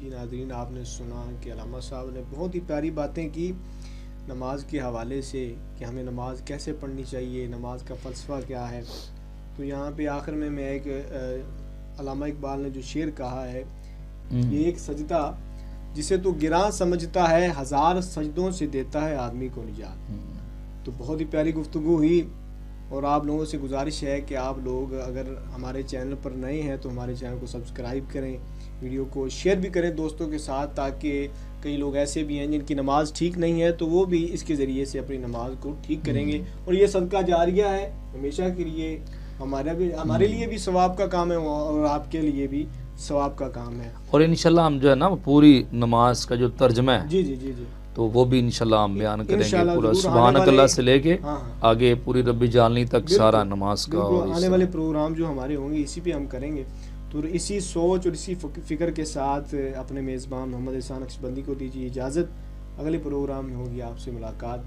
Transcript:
جی ناظرین، آپ نے سنا کہ علامہ صاحب نے بہت ہی پیاری باتیں کی نماز کے حوالے سے کہ ہمیں نماز کیسے پڑھنی چاہیے، نماز کا فلسفہ کیا ہے۔ تو یہاں پہ آخر میں ایک علامہ اقبال نے جو شعر کہا ہے، یہ ایک سجدہ جسے تو گراں سمجھتا ہے، ہزار سجدوں سے دیتا ہے آدمی کو نجات۔ تو بہت ہی پیاری گفتگو ہوئی، اور آپ لوگوں سے گزارش ہے کہ آپ لوگ اگر ہمارے چینل پر نئے ہیں تو ہمارے چینل کو سبسکرائب کریں، ویڈیو کو شیئر بھی کریں دوستوں کے ساتھ، تاکہ کئی لوگ ایسے بھی ہیں جن کی نماز ٹھیک نہیں ہے تو وہ بھی اس کے ذریعے سے اپنی نماز کو ٹھیک کریں گے، اور یہ صدقہ جاریہ ہے ہمیشہ کے لیے، ہمارے لیے بھی ثواب کا کام ہے اور آپ کے لیے بھی ثواب کا کام ہے۔ اور انشاءاللہ ہم جو ہے نا پوری نماز کا جو ترجمہ ہے جی جی جی جی تو وہ بھی انشاءاللہ ہم بیان کریں گے، پورا ضرور سبحانک اللہ سے لے کے ہاں آگے پوری ربی جالنی تک سارا نماز کا، اور آنے والے پروگرام جو ہمارے ہوں گے اسی پہ ہم کریں گے۔ تو اسی سوچ اور اسی فکر کے ساتھ اپنے میزبان محمد احسان نقشبندی کو دیجیے اجازت، اگلے پروگرام میں ہوگی آپ سے ملاقات۔